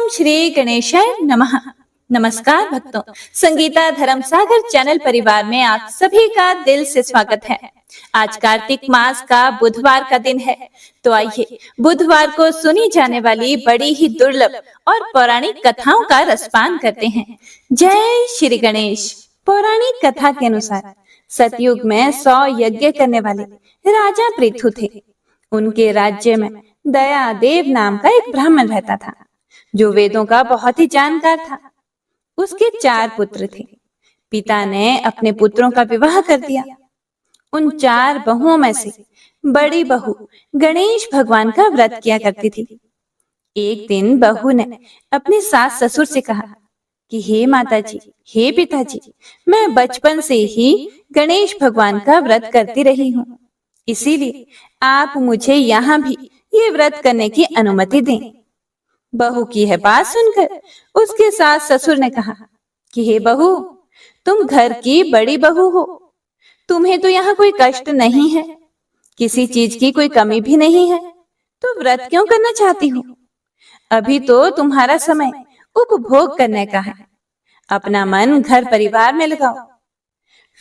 श्री गणेशाय नमः। नमस्कार भक्तों, संगीता धर्म सागर चैनल परिवार में आप सभी का दिल से स्वागत है। आज कार्तिक मास का बुधवार का दिन है, तो आइए बुधवार को सुनी जाने वाली बड़ी ही दुर्लभ और पौराणिक कथाओं का रसपान करते हैं। जय श्री गणेश। पौराणिक कथा के अनुसार सतयुग में 100 यज्ञ करने वाले राजा पृथु थे। उनके राज्य में दयादेव नाम का एक ब्राह्मण रहता था, जो वेदों का बहुत ही जानकार था। उसके 4 पुत्र थे। पिता ने अपने पुत्रों का विवाह कर दिया। उन 4 बहुओं में से बड़ी बहू गणेश भगवान का व्रत किया करती थी। एक दिन बहू ने अपने सास ससुर से कहा कि हे माताजी, हे पिताजी, मैं बचपन से ही गणेश भगवान का व्रत करती रही हूँ, इसीलिए आप मुझे यहाँ भी ये व्रत करने की अनुमति दें। बहू की यह बात सुनकर उसके सास ससुर ने कहा कि हे बहू, तुम घर की बड़ी बहू हो, तुम्हें तो यहाँ कोई कष्ट नहीं है, किसी चीज की कोई कमी भी नहीं है, तो व्रत क्यों करना चाहती हो? अभी तो तुम्हारा समय उपभोग करने का है, अपना मन घर परिवार में लगाओ।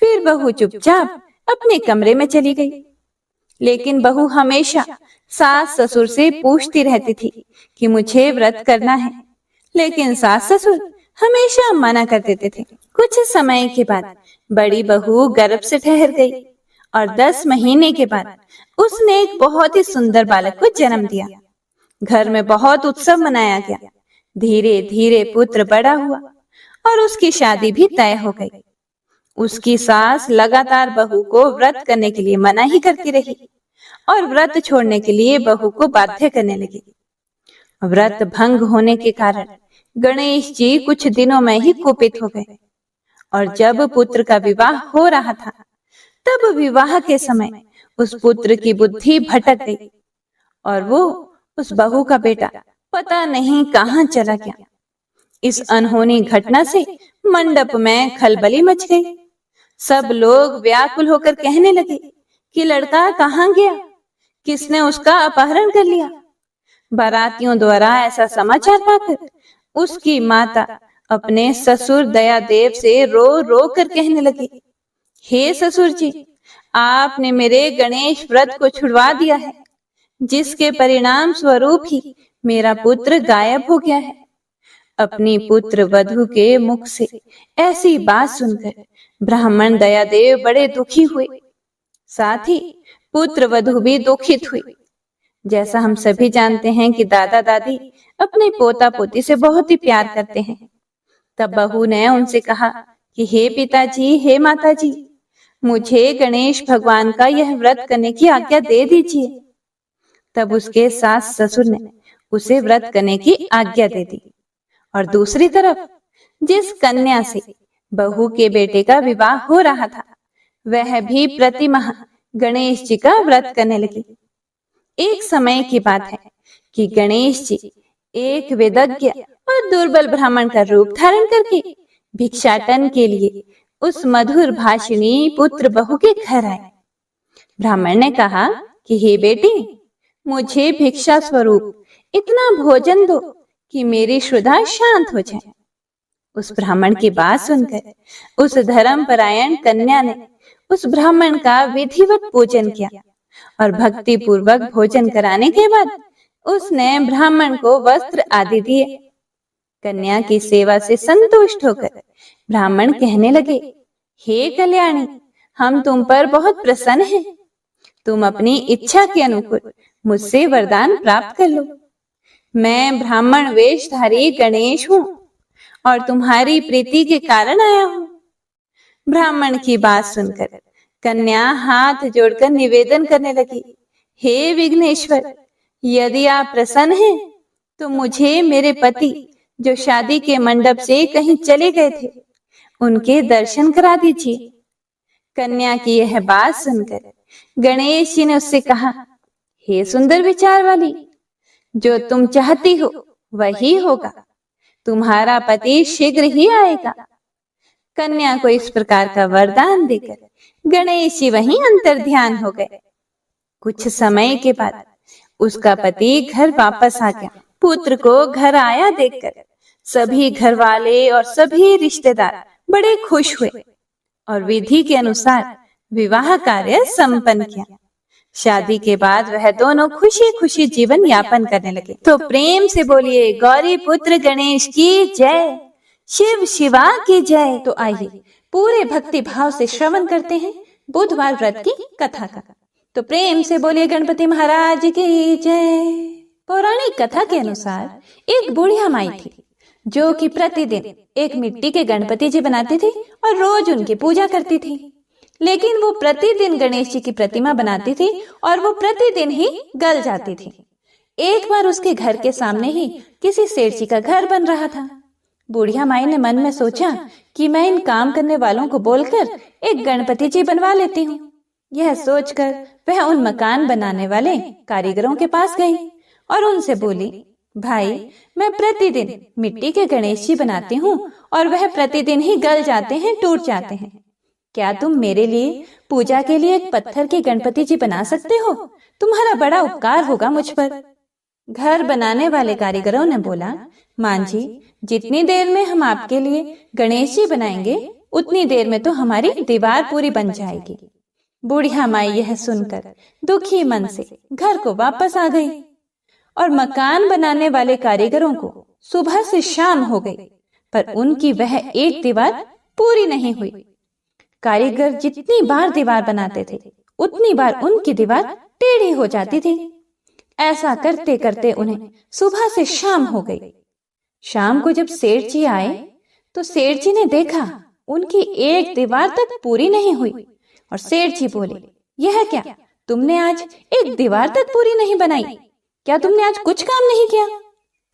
फिर बहू चुपचाप अपने कमरे में चली गई। लेकिन बहू हमेशा सास ससुर से पूछती रहती थी कि मुझे व्रत करना है, लेकिन सास ससुर हमेशा मना कर देते थे। कुछ समय के बाद बड़ी बहू गर्भ से ठहर गई और 10 महीने के बाद उसने एक बहुत ही सुंदर बालक को जन्म दिया। घर में बहुत उत्सव मनाया गया। धीरे धीरे पुत्र बड़ा हुआ और उसकी शादी भी तय हो गई। उसकी सास लगातार बहू को व्रत करने के लिए मना ही करती रही और व्रत छोड़ने के लिए बहू को बाध्य करने लगी। व्रत भंग होने के कारण गणेश जी कुछ दिनों में ही कुपित हो गए और जब पुत्र का विवाह हो रहा था, तब विवाह के समय उस पुत्र की बुद्धि भटक गई और वो उस बहू का बेटा पता नहीं कहां चला गया। इस अनहोनी घटना से मंडप में खलबली मच गई। सब लोग व्याकुल होकर कहने लगे कि लड़का कहां गया, किसने उसका अपहरण कर लिया। बारातियों द्वारा ऐसा समाचार पाकर उसकी माता अपने ससुर दयादेव से रो रो कर कहने लगी, हे ससुर जी, आपने मेरे गणेश व्रत को छुड़वा दिया है, जिसके परिणाम स्वरूप ही मेरा पुत्र गायब हो गया है। अपनी पुत्र वधू के मुख से ऐसी बात सुनकर ब्राह्मण दयादेव बड़े दुखी हुए, साथ ही पुत्र वधू भी दुखित हुई। जैसा हम सभी जानते हैं कि दादा दादी अपने पोता पोती से बहुत ही प्यार करते हैं। तब बहू ने उनसे कहा कि हे पिताजी, हे माताजी, मुझे गणेश भगवान का यह व्रत करने की आज्ञा दे दीजिए। तब उसके सास ससुर ने उसे व्रत करने की आज्ञा दे दी और दूसरी तरफ जिस कन्या से बहू के बेटे का विवाह हो रहा था, वह भी प्रतिमाह गणेश जी का व्रत करने लगी। एक समय की बात है कि गणेश जी एक वेदज्ञ और दुर्बल ब्राह्मण का रूप धारण करके भिक्षाटन के लिए उस मधुर भाषिणी पुत्र बहू के घर आए। ब्राह्मण ने कहा कि हे बेटी, मुझे भिक्षा स्वरूप इतना भोजन दो कि मेरी क्षुधा शांत हो जाए। उस ब्राह्मण की बात सुनकर उस धर्मपरायण कन्या ने उस ब्राह्मण का विधिवत पूजन किया और भक्ति पूर्वक भोजन कराने के बाद उसने ब्राह्मण को वस्त्र आदि दिए। कन्या की सेवा से संतुष्ट होकर ब्राह्मण कहने लगे, हे कल्याणी, हम तुम पर बहुत प्रसन्न हैं। तुम अपनी इच्छा के अनुकूल मुझसे वरदान प्राप्त कर लो। मैं ब्राह्मण वेशधारी गणेश हूँ और तुम्हारी प्रीति के कारण आया हूँ। ब्राह्मण की बात सुनकर कन्या हाथ जोड़कर निवेदन करने लगी, हे विघ्नेश्वर, यदि आप प्रसन्न हैं तो मुझे मेरे पति जो शादी के मंडप से कहीं चले गए थे, उनके दर्शन करा दीजिए। कन्या की यह बात सुनकर गणेश जी ने उससे कहा, हे सुंदर विचार वाली, जो तुम चाहती हो वही होगा, तुम्हारा पति शीघ्र ही आएगा। कन्या को इस प्रकार का वरदान देकर गणेश जी वहीं अंतर्ध्यान हो गए। कुछ समय के बाद उसका पति घर वापस आ गया। पुत्र को घर आया देखकर सभी घर वाले और सभी रिश्तेदार बड़े खुश हुए और विधि के अनुसार विवाह कार्य संपन्न किया। शादी के बाद वह दोनों खुशी खुशी जीवन यापन करने लगे। तो प्रेम से बोलिए गौरी पुत्र गणेश की जय, शिव शिवा की जय। तो आइए पूरे भक्ति भाव से श्रवण करते हैं बुधवार व्रत की कथा का। तो प्रेम से बोलिए गणपति महाराज की जय। पौराणिक कथा के अनुसार एक बुढ़िया माई थी जो कि प्रतिदिन एक मिट्टी के गणपति जी बनाती थी और रोज उनकी पूजा करती थी। लेकिन वो प्रतिदिन गणेश जी की प्रतिमा बनाती थी और वो प्रतिदिन ही गल जाती थी। एक बार उसके घर के सामने ही किसी सेठ जी का घर बन रहा था। बुढ़िया माई ने मन में सोचा कि मैं इन काम करने वालों को बोलकर एक गणपति जी बनवा लेती हूँ। यह सोचकर वह उन मकान बनाने वाले कारीगरों के पास गई और उनसे बोली, भाई मैं प्रतिदिन मिट्टी के गणेश जी बनाती हूँ और वह प्रतिदिन ही गल जाते हैं, टूट जाते हैं। क्या तुम मेरे लिए पूजा के लिए एक पत्थर के गणपति जी बना सकते हो? तुम्हारा बड़ा उपकार होगा मुझ पर। घर बनाने वाले कारीगरों ने बोला, मान जी, जितनी देर में हम आपके लिए गणेश जी बनाएंगे उतनी देर में तो हमारी दीवार पूरी बन जाएगी। बुढ़िया माई यह सुनकर दुखी मन से घर को वापस आ गई और मकान बनाने वाले कारीगरों को सुबह से शाम हो गई, पर उनकी वह एक दीवार पूरी नहीं हुई। कारीगर जितनी बार दीवार बनाते थे उतनी बार उनकी दीवार टेढ़ी हो जाती थी। ऐसा करते करते उन्हें सुबह से शाम हो गई। शाम को जब सेठ जी आए तो सेठ जी ने देखा उनकी एक दीवार तक पूरी नहीं हुई और सेठ जी बोले, यह क्या, तुमने आज एक दीवार तक पूरी नहीं बनाई? क्या तुमने आज कुछ काम नहीं किया?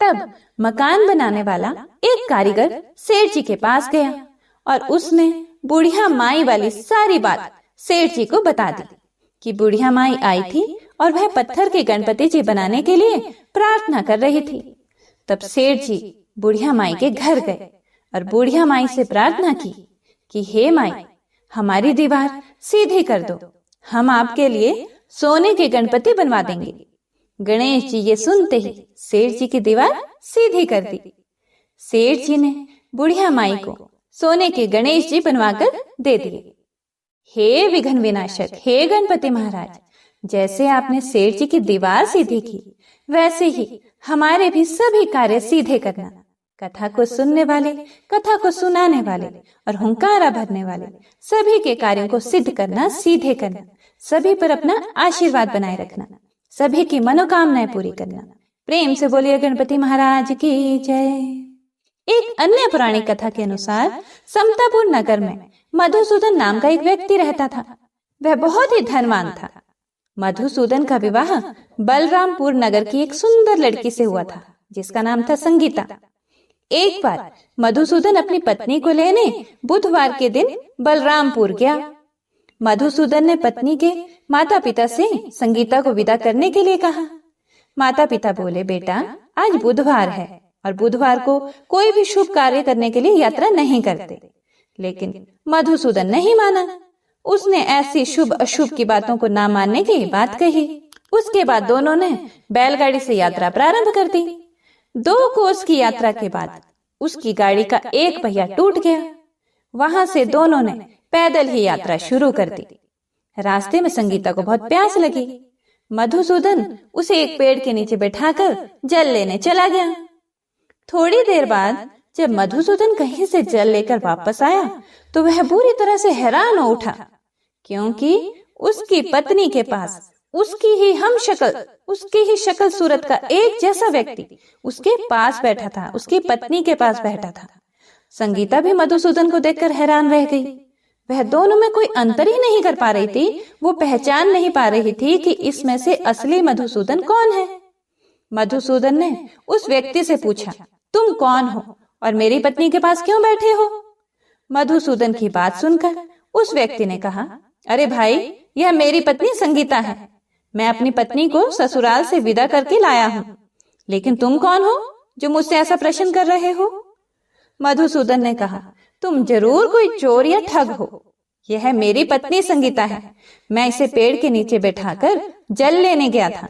तब मकान बनाने वाला एक कारीगर सेठ जी के पास गया और उसने बुढ़िया माई वाली सारी बात सेठ जी को बता दी कि बुढ़िया माई आई थी और वह पत्थर के गणपति जी बनाने के लिए प्रार्थना कर रही थी। तब सेठ जी बुढ़िया माई के घर गए और बुढ़िया माई से प्रार्थना की कि हे माई, हमारी दीवार सीधी कर दो, हम आपके लिए सोने के गणपति बनवा देंगे। गणेश जी ये सुनते ही सेठ जी की दीवार सीधी कर दी। सेठ जी ने बुढ़िया माई को सोने के गणेश जी बनवाकर दे दिए। हे विघ्न विनाशक, हे गणपति महाराज, जैसे आपने सेठ जी की दीवार सीधी की वैसे ही हमारे भी सभी कार्य सीधे करना। कथा को सुनने वाले, कथा को सुनाने वाले और हुंकारा भरने वाले सभी के कार्यों को सिद्ध करना, सीधे करना, सभी पर अपना आशीर्वाद बनाए रखना, सभी की मनोकामनाएं पूरी करना। प्रेम से बोलिए गणपति महाराज की जय। एक अन्य पौराणिक कथा के अनुसार समतापुर नगर में मधुसूदन नाम का एक व्यक्ति रहता था। वह बहुत ही धनवान था। मधुसूदन का विवाह बलरामपुर नगर की एक सुंदर लड़की से हुआ था जिसका नाम था संगीता। एक बार मधुसूदन अपनी पत्नी को लेने बुधवार के दिन बलरामपुर गया। मधुसूदन ने पत्नी के माता पिता से संगीता को विदा करने के लिए कहा। माता पिता बोले, बेटा आज बुधवार है और बुधवार को कोई भी शुभ कार्य करने के लिए यात्रा नहीं करते। लेकिन मधुसूदन नहीं माना। उसने ऐसी शुभ अशुभ की बातों को ना मानने की बात कही। उसके बाद दोनों ने बैलगाड़ी से यात्रा प्रारंभ कर दी। 2 कोस की यात्रा के बाद उसकी गाड़ी का एक पहिया टूट गया। वहां से दोनों ने पैदल ही यात्रा शुरू कर दी। रास्ते में संगीता को बहुत प्यास लगी। मधुसूदन उसे एक पेड़ के नीचे बैठाकर जल लेने चला गया। थोड़ी देर बाद जब मधुसूदन कहीं से जल लेकर वापस आया तो वह बुरी तरह से हैरान हो उठा, क्योंकि उसकी पत्नी के पास उसकी ही शक्ल सूरत का एक जैसा व्यक्ति उसके पास बैठा था, उसकी पत्नी के पास बैठा था। संगीता भी मधुसूदन को देखकर हैरान रह गई। वह दोनों में कोई अंतर ही नहीं कर पा रही थी। वो पहचान नहीं पा रही थी कि इसमें से असली मधुसूदन कौन है। मधुसूदन ने उस व्यक्ति से पूछा, तुम कौन हो और मेरी पत्नी के पास क्यों बैठे हो? मधुसूदन की बात सुनकर उस व्यक्ति ने कहा, अरे भाई, यह मेरी पत्नी संगीता है। मैं अपनी पत्नी को ससुराल से विदा करके लाया हूँ। लेकिन तुम कौन हो जो मुझसे ऐसा प्रश्न कर रहे हो? मधुसूदन ने कहा, तुम जरूर कोई चोर या ठग हो। यह मेरी पत्नी संगीता है। मैं इसे पेड़ के नीचे बैठाकर जल लेने गया था।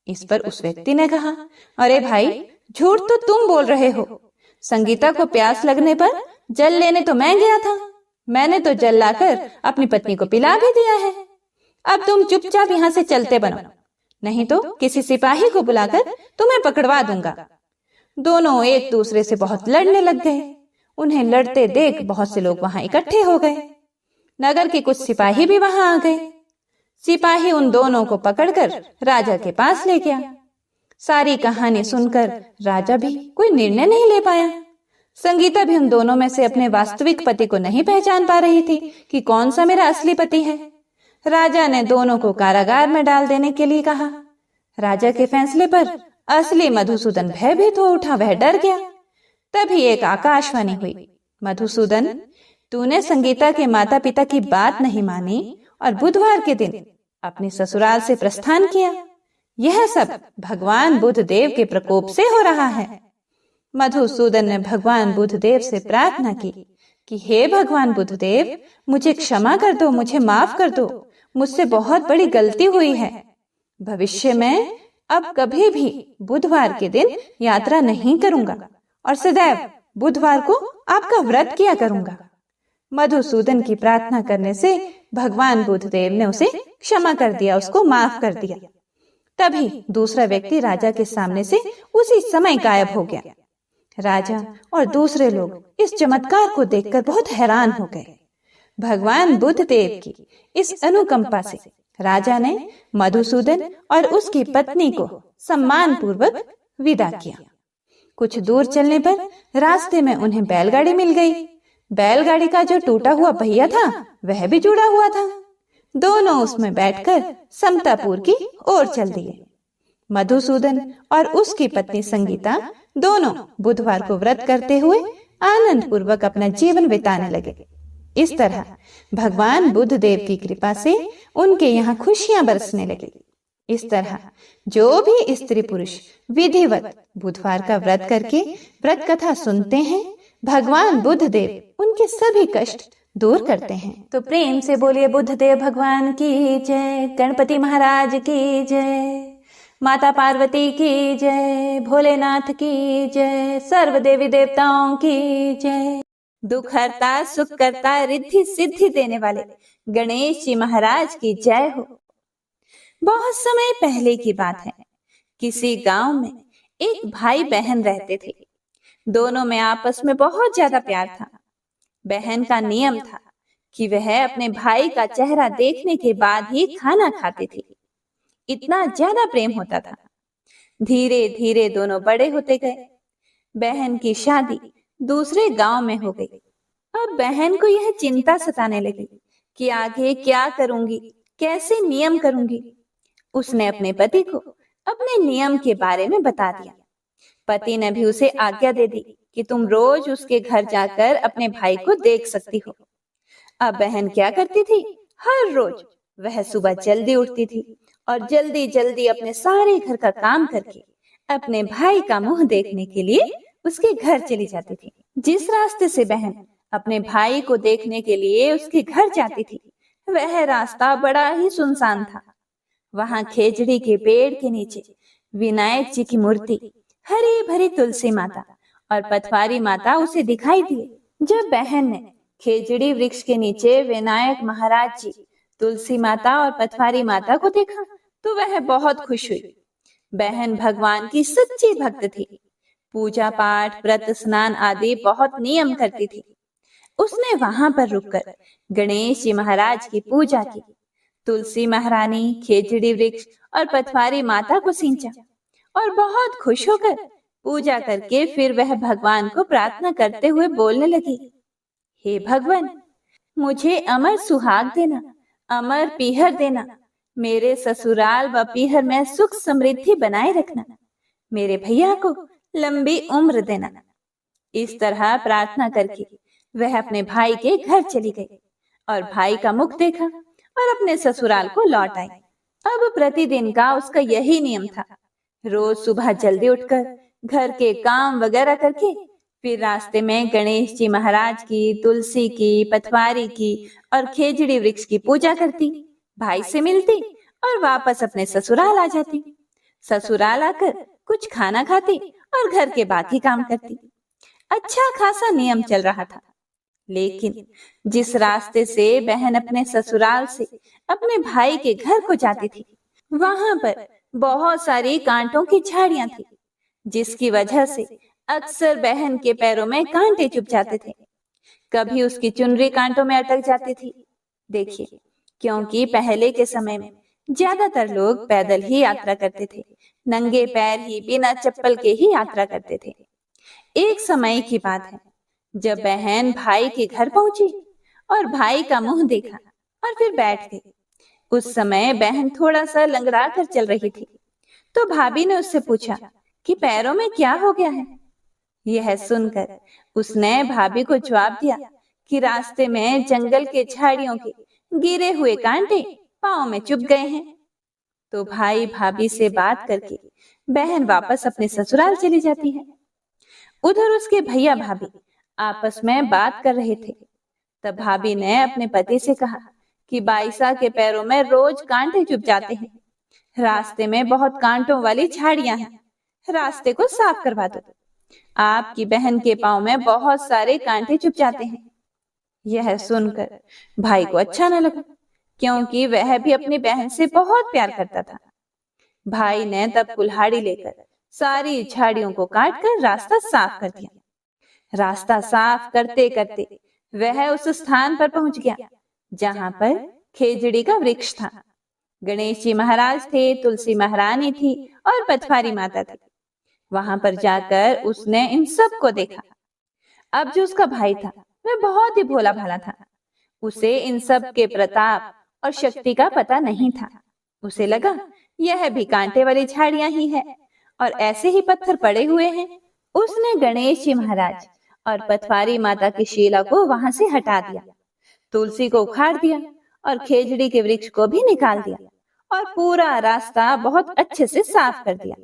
इस पर उस व्यक्ति ने कहा, अरे भाई, झूठ तो तुम बोल रहे हो। संगीता को प्यास लगने पर जल लेने तो मैं गया था। मैंने तो जल लाकर अपनी पत्नी को पिला भी दिया है। अब तुम चुपचाप यहाँ से चलते बनो, नहीं तो किसी सिपाही को बुलाकर तुम्हें पकड़वा दूंगा। दोनों एक दूसरे से बहुत लड़ने लग गए। उन्हें लड़ते देख बहुत से लोग वहां इकट्ठे हो गए। नगर के कुछ सिपाही भी वहां आ गए। सिपाही उन दोनों को पकड़कर राजा के पास ले गया। सारी कहानी सुनकर राजा भी कोई निर्णय नहीं ले पाया। संगीता भी उन दोनों में से अपने वास्तविक पति को नहीं पहचान पा रही थी कि कौन सा मेरा असली पति है। राजा ने दोनों को कारागार में डाल देने के लिए कहा। राजा के फैसले पर असली मधुसूदन भयभीत हो उठा, वह डर गया। तभी एक आकाशवाणी हुई, मधुसूदन, तूने संगीता के माता पिता की बात नहीं मानी और बुधवार के दिन अपने ससुराल से प्रस्थान किया। यह सब भगवान बुद्ध देव के प्रकोप से हो रहा है। मधुसूदन ने भगवान बुद्ध देव से प्रार्थना की कि हे भगवान बुद्ध देव, मुझे क्षमा कर दो, मुझे माफ कर दो, मुझसे बहुत बड़ी गलती हुई है। भविष्य में अब कभी भी बुधवार के दिन यात्रा नहीं करूंगा और सदैव बुधवार को आपका व्रत किया करूंगा। मधुसूदन की प्रार्थना करने से भगवान बुद्ध देव ने उसे क्षमा कर दिया, उसको माफ कर दिया। तभी दूसरा व्यक्ति राजा के सामने से उसी समय गायब हो गया। राजा और दूसरे लोग इस चमत्कार को देखकर बहुत हैरान हो गए। भगवान बुद्ध देव की इस अनुकंपा से राजा ने मधुसूदन और उसकी पत्नी को सम्मान पूर्वक विदा किया। कुछ दूर चलने पर रास्ते में उन्हें बैलगाड़ी मिल गई। बैलगाड़ी का जो टूटा हुआ पहिया था वह भी जुड़ा हुआ था। दोनों उसमें बैठकर समतापुर की ओर चल दिए। मधुसूदन और उसकी पत्नी संगीता दोनों बुधवार को व्रत करते हुए आनंद पूर्वक अपना जीवन बिताने लगे। इस तरह भगवान बुद्ध देव की कृपा से उनके यहाँ खुशियां बरसने लगी। इस तरह जो भी स्त्री पुरुष विधिवत बुधवार का व्रत करके व्रत कथा सुनते हैं, भगवान बुद्ध देव उनके सभी कष्ट दूर करते हैं। तो प्रेम से बोलिए बुद्ध देव भगवान की जय, गणपति महाराज की जय, माता पार्वती की जय, भोलेनाथ की जय, सर्व देवी देवताओं की जय। दुख हरता, सुख करता, रिद्धि सिद्धि देने वाले गणेश जी महाराज की जय हो। बहुत समय पहले की बात है। किसी गांव में एक भाई बहन रहते थे। दोनों में आपस में बहुत ज्यादा प्यार था। बहन का नियम था कि वह अपने भाई का चेहरा देखने के बाद ही खाना खाती थी। इतना ज्यादा प्रेम होता था। धीरे धीरे दोनों बड़े होते गए। बहन की शादी दूसरे गांव में हो गई। अब बहन को यह चिंता सताने लगी कि आगे क्या करूंगी, कैसे नियम करूंगी। उसने अपने पति को अपने नियम के बारे में बता दिया। पति ने भी उसे आज्ञा दे दी कि तुम रोज उसके घर जाकर अपने भाई को देख सकती हो। अब बहन क्या करती थी, हर रोज वह सुबह जल्दी उठती थी और जल्दी जल्दी अपने सारे घर का काम करके अपने भाई का मुंह देखने के लिए उसके घर चली जाती थी। जिस रास्ते से बहन अपने भाई को देखने के लिए उसके घर जाती थी, वह रास्ता बड़ा ही सुनसान था। वहां खेजड़ी के पेड़ के नीचे विनायक जी की मूर्ति, हरी भरी तुलसी माता और पथवारी माता उसे दिखाई दिए। जब बहन ने खेजड़ी वृक्ष के नीचे विनायक महाराज जी, तुलसी माता और पथवारी माता को देखा तो वह बहुत खुश हुई। बहन भगवान की सच्ची भक्त थी। पूजा पाठ, व्रत, स्नान आदि बहुत नियम करती थी। उसने वहां पर रुककर गणेश जी महाराज की पूजा की, तुलसी महारानी, खेजड़ी वृक्ष और पथवारी माता को सींचा और बहुत खुश होकर पूजा करके फिर वह भगवान को प्रार्थना करते हुए बोलने लगी, हे भगवान, मुझे अमर सुहाग देना, अमर पीहर देना, मेरे ससुराल व पीहर में सुख समृद्धि बनाए रखना, मेरे भैया को लंबी उम्र देना। इस तरह प्रार्थना करके वह अपने भाई के घर चली गई और भाई का मुख देखा और अपने ससुराल को लौट आई। अब प्रतिदिन का उसका यही नियम था। रोज सुबह जल्दी उठकर घर के काम वगैरह करके फिर रास्ते में गणेश जी महाराज की, तुलसी की, पथवारी की और खेजड़ी वृक्ष की पूजा करती, भाई से मिलती और वापस अपने ससुराल आ जाती। ससुराल आकर कुछ खाना खाती और घर के बाकी काम करती। अच्छा खासा नियम चल रहा था। लेकिन जिस रास्ते से बहन अपने ससुराल से अपने भाई के घर को जाती थी, वहां पर बहुत सारी कांटों की झाड़ियां थी, जिसकी वजह से अक्सर बहन के पैरों में कांटे चुभ जाते थे। कभी उसकी चुनरी कांटों में अटक जाती थी। देखिए, क्योंकि पहले के समय में ज्यादातर लोग पैदल ही यात्रा करते थे, नंगे पैर ही बिना चप्पल के ही यात्रा करते थे। एक समय की बात है, जब बहन भाई के घर पहुंची और भाई का मुंह देखा और फिर बैठ गई। उस समय बहन थोड़ा सा लंगड़ा कर चल रही थी, तो भाभी ने उससे पूछा कि पैरों में क्या हो गया है। यह सुनकर उसने भाभी को जवाब दिया कि रास्ते में जंगल के झाड़ियों के गिरे हुए कांटे पांव में चुभ गए हैं। तो भाई भाभी से बात करके बहन वापस अपने ससुराल चली जाती है। उधर उसके भैया भाभी आपस में बात कर रहे थे। तब भाभी ने अपने पति से कहा कि बाईसा के पैरों में रोज कांटे चुभ जाते हैं। रास्ते में बहुत कांटों वाली झाड़ियां हैं, रास्ते को साफ करवा दो। आपकी बहन के पांव में बहुत सारे कांटे चुभ जाते हैं। यह सुनकर भाई को अच्छा न लगा, क्योंकि वह भी अपनी बहन से बहुत प्यार करता था। भाई ने तब कुल्हाड़ी लेकर सारी झाड़ियों को काटकर रास्ता साफ कर दिया। रास्ता साफ करते करते वह उस स्थान पर पहुंच गया जहां पर खेजड़ी का वृक्ष था। गणेश जी महाराज थे, तुलसी महारानी थी और पथवारी माता थी। वहां पर जाकर उसने इन सब को देखा। अब जो उसका भाई था वह बहुत ही भोला भाला था। उसे इन सब के प्रताप और शक्ति का पता नहीं था। उसे लगा यह भी कांटे वाली झाड़ियां ही है और ऐसे ही पत्थर पड़े हुए हैं। उसने गणेश जी महाराज और पथवारी माता की शिला को वहां से हटा दिया, तुलसी को उखाड़ दिया और खेजड़ी के वृक्ष को भी निकाल दिया और पूरा रास्ता बहुत अच्छे से साफ कर दिया।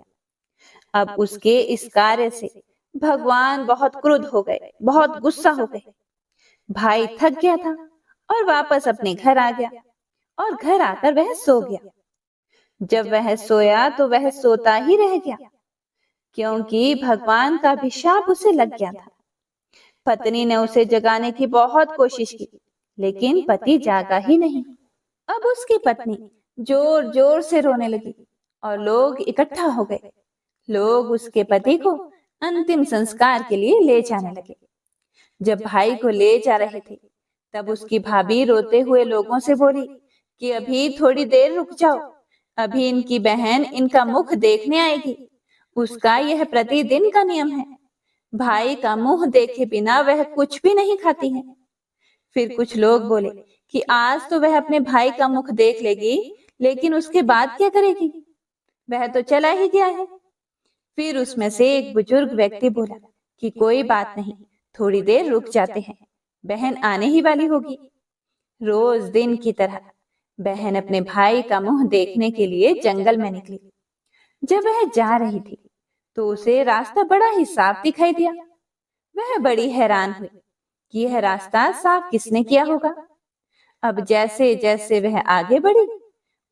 अब उसके इस कार्य से भगवान बहुत क्रुद्ध हो गए, बहुत गुस्सा हो गए। भाई थक गया था और वापस अपने घर आ गया और घर आकर वह सो गया। जब वह सोया तो वह सोता ही रह गया, क्योंकि भगवान का अभिशाप उसे लग गया था। पत्नी ने उसे जगाने की बहुत कोशिश की, लेकिन पति जागा ही नहीं। अब उसकी पत्नी जोर जोर से रोने लगी और लोग इकट्ठा हो गए। लोग उसके पति को अंतिम संस्कार के लिए ले जाने लगे। जब भाई को ले जा रहे थे, तब उसकी भाभी रोते हुए लोगों से बोली कि अभी थोड़ी देर रुक जाओ, अभी इनकी बहन इनका मुख देखने आएगी। उसका यह प्रतिदिन का नियम है। भाई का मुंह देखे बिना वह कुछ भी नहीं खाती है। फिर कुछ लोग बोले कि आज तो वह अपने भाई का मुख देख लेगी, लेकिन उसके बाद क्या करेगी, वह तो चला ही गया है। फिर उसमें से एक बुजुर्ग व्यक्ति बोला कि कोई बात नहीं, थोड़ी देर रुक जाते हैं, बहन आने ही वाली होगी। रोज दिन की तरह बहन अपने भाई का मुंह देखने के लिए जंगल में निकली। जब वह जा रही थी तो उसे रास्ता बड़ा ही साफ दिखाई दिया। वह बड़ी हैरान हुई कि यह रास्ता साफ किसने किया होगा। अब जैसे जैसे वह आगे बढ़ी,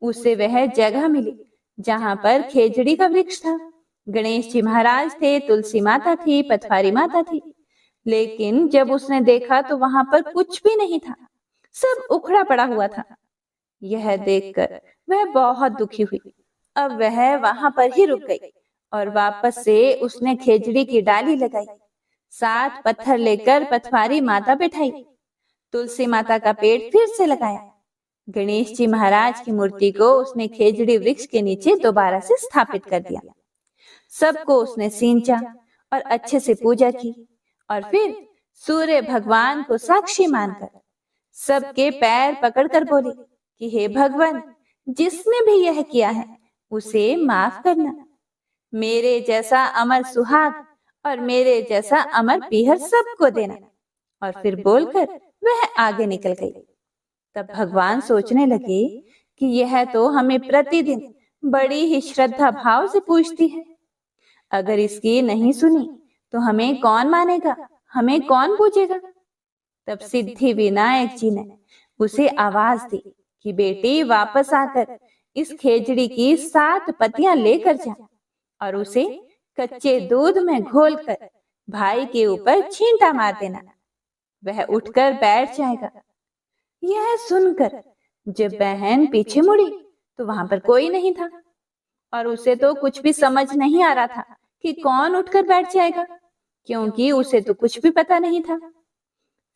उसे वह जगह मिली जहां पर खेजड़ी का वृक्ष था। गणेश जी महाराज थे, तुलसी माता थी, पथवारी माता थी। लेकिन जब उसने देखा तो वहां पर कुछ भी नहीं था, सब उखड़ा पड़ा हुआ था। यह देखकर वह बहुत दुखी हुई। अब वह वहां पर ही रुक गई और वापस से उसने खेजड़ी की डाली लगाई, 7 पत्थर लेकर पथवारी माता बैठाई, तुलसी माता का पेड़ फिर से लगाया। गणेश जी महाराज की मूर्ति को उसने खेजड़ी वृक्ष के नीचे दोबारा से स्थापित कर दिया। सबको उसने सींचा और अच्छे से पूजा की और फिर सूर्य भगवान को साक्षी मानकर सबके पैर पकड़कर बोली कि हे भगवान, जिसने भी यह किया है उसे माफ करना। मेरे जैसा अमर सुहाग और मेरे जैसा अमर पीहर सबको देना। और फिर बोलकर वह आगे निकल गई। तब भगवान सोचने लगे कि यह तो हमें प्रतिदिन बड़ी ही श्रद्धा भाव से पूजती है। अगर इसकी नहीं सुनी तो हमें कौन मानेगा, हमें कौन पूजेगा। तब सिद्धि विनायक जी ने उसे आवाज दी कि बेटी वापस आकर इस खेजड़ी की 7 पत्तियां लेकर जा और उसे कच्चे दूध में घोलकर भाई के ऊपर छींटा मार देना, वह उठकर बैठ जाएगा। यह सुनकर जब बहन पीछे मुड़ी तो वहां पर कोई नहीं था और उसे तो कुछ भी समझ नहीं आ रहा था कि कौन उठकर बैठ जाएगा, क्योंकि उसे तो कुछ भी पता नहीं था।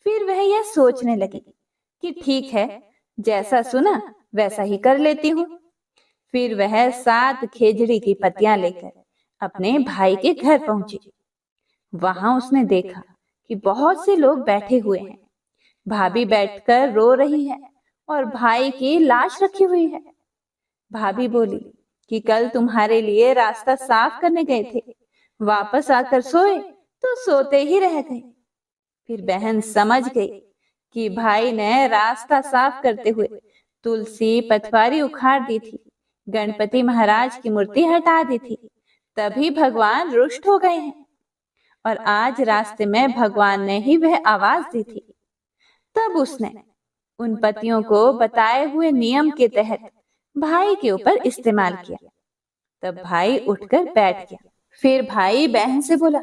फिर वह यह सोचने लगी कि ठीक है, जैसा सुना वैसा ही कर लेती हूँ। फिर वह 7 खेजड़ी की पत्तियां लेकर अपने भाई के घर पहुंची। वहां उसने देखा कि बहुत से लोग बैठे हुए हैं। भाभी बैठकर रो रही है और भाई की लाश रखी हुई है। भाभी बोली कि कल तुम्हारे लिए रास्ता साफ करने गए थे, वापस आकर सोए तो सोते ही रह गए। फिर बहन समझ गई कि भाई ने रास्ता साफ करते हुए तुलसी पतवारी उखाड़ दी थी, गणपति महाराज की मूर्ति हटा दी थी, तभी भगवान रुष्ट हो गए हैं और आज रास्ते में भगवान ने ही वह आवाज दी थी। तब उसने उन पतियों को बताए हुए नियम के तहत भाई के ऊपर इस्तेमाल किया। तब भाई उठकर बैठ गया। फिर भाई बहन से बोला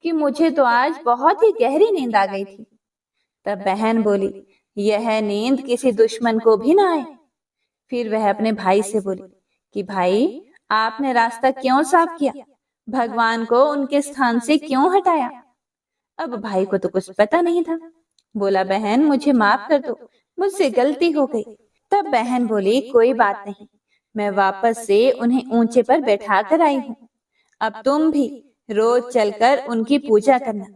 कि मुझे तो आज बहुत ही गहरी नींद आ गई थी। तब बहन बोली, यह नींद किसी दुश्मन को भी ना आए। फिर वह अपने भाई से बोली कि भाई, आपने रास्ता क्यों साफ किया, भगवान को उनके स्थान से क्यों हटाया? अब भाई को तो कुछ पता नहीं था। बोला, बहन मुझे माफ कर दो, मुझसे गलती हो गई। तब बहन बोली, कोई बात नहीं, मैं वापस से उन्हें ऊंचे पर बैठा कर आई हूँ। अब तुम भी रोज चलकर उनकी पूजा करना।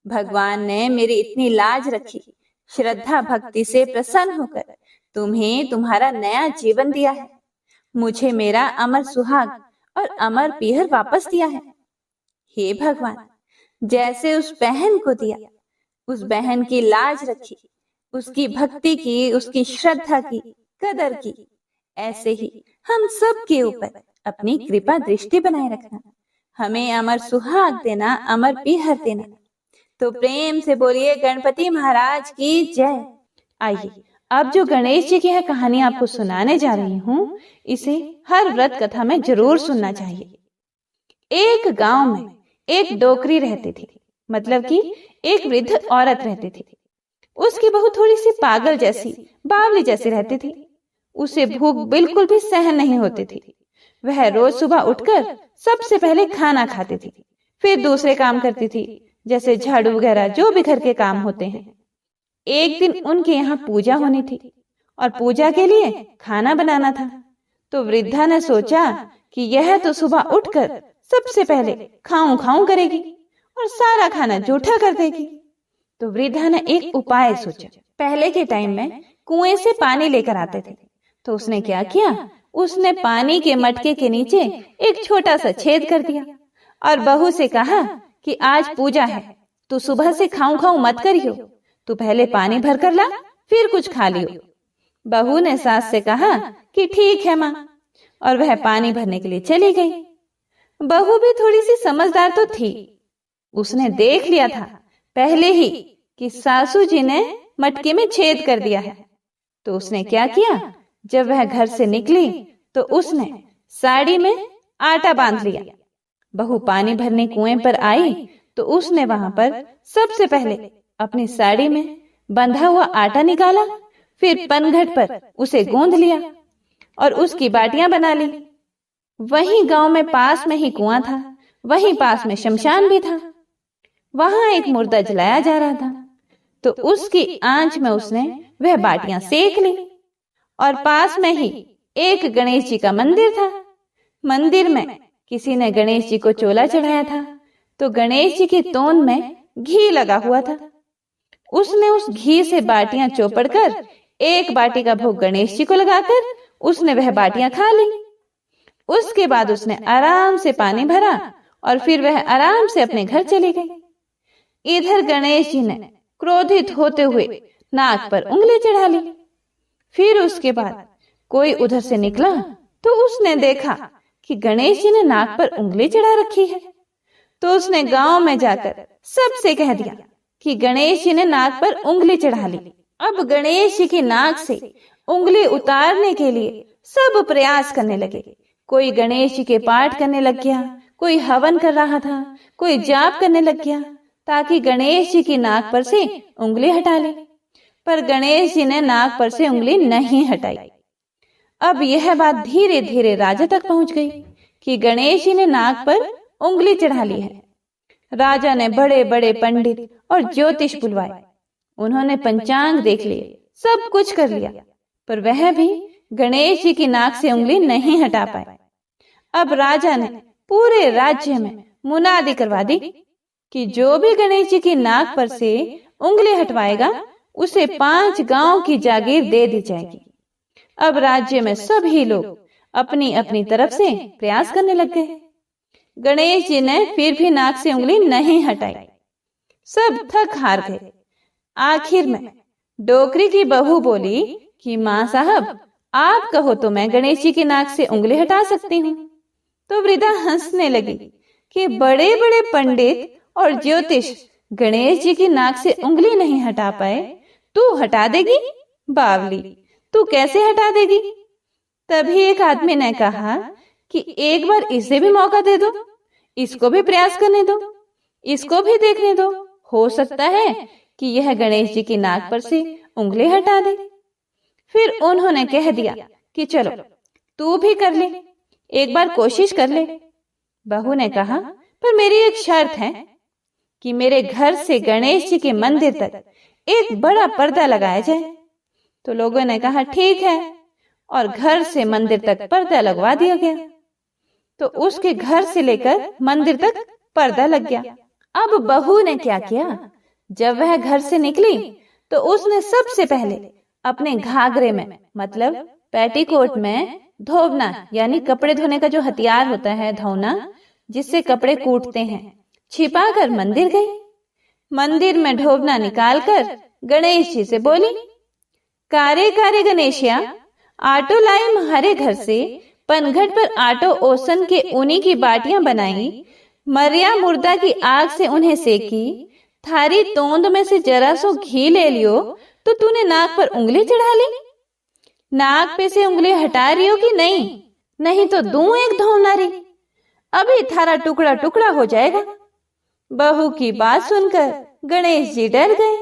भगवान ने मेरी इतनी लाज रखी, श्रद्धा भक्ति से प्रसन्न होकर तुम्हें तुम्हारा नया जीवन दिया है। मुझे मेरा अमर सुहाग और अमर पीहर वापस दिया है। हे भगवान, जैसे उस बहन को दिया, उस बहन की लाज रखी, उसकी भक्ति की, उसकी श्रद्धा की, कदर की, ऐसे ही हम सब के ऊपर अपनी कृपा दृष्टि बनाए रखना। हमें अमर सुहाग देना, अमर पीहर देना। तो प्रेम से बोलिए गणपति महाराज की जय। आइए अब जो गणेश जी की है कहानी आपको सुनाने जा रही हूँ, इसे हर व्रत कथा में जरूर सुनना चाहिए। एक गांव में एक डोकरी रहती थी, मतलब कि एक वृद्ध औरत रहती थी। उसकी बहू थोड़ी सी पागल जैसी, बावली जैसी रहती थी। उसे भूख बिल्कुल भी सहन नहीं होती थी। वह रोज सुबह उठकर सबसे पहले खाना खाती थी, फिर दूसरे काम करती थी, जैसे झाड़ू वगैरह जो भी घर के काम होते हैं। एक दिन उनके यहाँ पूजा होनी थी और पूजा के लिए खाना बनाना था। तो वृद्धा ने सोचा कि यह तो सुबह उठकर सबसे पहले खाऊं खाऊं करेगी और सारा खाना जूठा कर देगी। तो वृद्धा ने एक उपाय सोचा। पहले के टाइम में कुएं से पानी लेकर आते थे, तो उसने क्या किया, उसने पानी के मटके के नीचे एक छोटा सा छेद कर दिया और बहू से कहा कि आज पूजा है, तू सुबह से खाऊं खाऊं मत करियो, तू पहले पानी भर कर ला, फिर कुछ खा लियो। बहू ने सास से कहा कि ठीक है माँ, और वह पानी भरने के लिए चली गई। बहू भी थोड़ी सी समझदार तो थी, उसने देख लिया था पहले ही कि सासू जी ने मटके में छेद कर दिया है। तो उसने क्या किया, जब वह घर से निकली तो उसने साड़ी में आटा बांध लिया। बहू पानी भरने कुएं पर आई तो उसने वहां पर सबसे पहले अपनी साड़ी में बंधा हुआ आटा निकाला, फिर पनघट पर उसे गूंथ लिया और उसकी बाटियां बना ली। वहीं गांव में पास में ही कुआं था, वहीं पास में शमशान भी था। वहां एक मुर्दा जलाया जा रहा था, तो उसकी आंच में उसने वह बाटियां सेक ली। और पास में ही एक गणेश जी का मंदिर था। मंदिर में किसी ने गणेश जी को चोला चढ़ाया था, तो गणेश जी की तोंद में घी लगा हुआ था। उसने उस घी से बाटियां चौपड़ कर एक बाटी का भोग गणेश जी को लगाकर उसने वह बाटियां खा ली। उसके बाद उसने आराम से पानी भरा और फिर वह आराम से अपने घर चली गई। इधर गणेश जी ने क्रोधित होते हुए नाक पर उंगली चढ़ा ली। फिर उसके बाद कोई उधर से निकला तो उसने देखा कि गणेश जी ने नाक पर उंगली चढ़ा रखी है। तो उसने गांव में जाकर सबसे कह दिया कि गणेश जी ने नाक पर उंगली चढ़ा ली। अब गणेश जी की नाक से उंगली उतारने के लिए सब प्रयास करने लगे। कोई गणेश जी के पाठ करने लग गया, कोई हवन कर रहा था, कोई जाप करने लग गया ताकि गणेश जी की नाक पर से उंगली हटा ले। पर गणेश जी ने नाक पर से उंगली नहीं हटाई। अब यह बात धीरे धीरे राजा तक पहुंच गई कि गणेश जी ने नाक पर उंगली चढ़ा ली है। राजा ने बड़े बड़े पंडित और ज्योतिष बुलवाए। उन्होंने पंचांग देख लिए, सब कुछ कर लिया, पर वह भी गणेश जी की नाक से उंगली नहीं हटा पाए। अब राजा ने पूरे राज्य में मुनादी करवा दी कि जो भी गणेश जी की नाक पर से उंगली हटवाएगा उसे 5 गांव की जागीर दे दी जाएगी। अब राज्य में सभी लोग अपनी अपनी तरफ से प्रयास करने लग गए। गणेश जी ने फिर भी नाक से उंगली नहीं हटाई। सब थक हार गए। आखिर में डोकरी की बहू बोली कि माँ साहब, आप कहो तो मैं गणेश जी की नाक से उंगली हटा सकती हूँ। तो वृद्धा हंसने लगी कि बड़े बड़े पंडित और ज्योतिष गणेश जी की नाक से उंगली नहीं हटा पाए, तू हटा देगी? बावली, तू कैसे हटा देगी? तभी एक आदमी ने कहा कि एक बार इसे भी मौका दे दो, इसको भी प्रयास करने दो, इसको भी देखने दो, हो सकता है कि यह गणेश जी की नाक पर से उंगली हटा दे। फिर उन्होंने कह दिया कि चलो तू भी कर ले, एक बार कोशिश कर ले। बहू ने कहा, पर मेरी एक शर्त है कि मेरे घर से गणेश जी के मंदिर तक एक बड़ा पर्दा लगाया जाए। तो लोगों ने कहा ठीक है, और घर से मंदिर तक पर्दा लगवा दिया गया। तो उसके घर से लेकर मंदिर तक पर्दा लग गया। अब बहू ने क्या किया, जब वह घर से निकली तो उसने सबसे पहले अपने घाघरे में मतलब पेटीकोट में धोबना यानी कपड़े धोने का जो हथियार होता है, धोना, जिससे कपड़े कूटते हैं, छिपाकर मंदिर गई। मंदिर में ढोबना निकालकर गणेश जी से बोली, कारे कारे गणेशिया, आटो लाई म्हारे घर से, पनघट पर आटो ओसन के ऊनी की बाटियां बनाई, मरिया मुर्दा की आग से उन्हें सेकी, थारी तोंद में से जरा सो घी ले लियो तो तूने नाक पर उंगली चढ़ा ली। नाक पे से उंगली हटा रही हो कि नहीं? नहीं तो दूं एक धौनारी, अभी थारा टुकड़ा टुकड़ा हो जाएगा। बहू की बात सुनकर गणेश जी डर गए।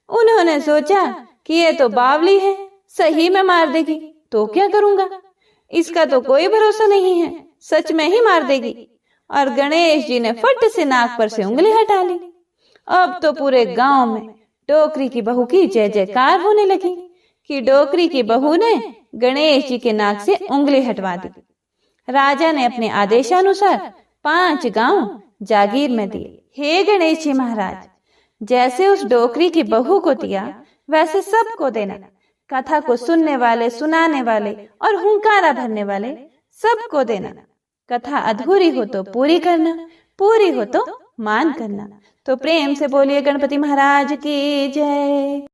उन्होंने सोचा कि ये तो बावली है, सही में मार देगी, तो क्या करूंगा, इसका तो कोई भरोसा नहीं है, सच में ही मार देगी। और गणेश जी ने फट से नाक पर से उंगली हटा ली। अब तो पूरे गांव में डोकरी की बहू की जय जयकार होने लगी कि डोकरी की बहू ने गणेश जी के नाक से उंगली हटवा दी। राजा ने अपने आदेशानुसार 5 गांव जागीर में दिए। हे गणेश जी महाराज, जैसे उस डोकरी की बहू को दिया वैसे सबको देना। कथा को सुनने वाले, सुनाने वाले और हुंकारा भरने वाले सबको देना। कथा अधूरी हो तो पूरी करना, पूरी हो तो मान करना। तो प्रेम से बोलिए गणपति महाराज की जय।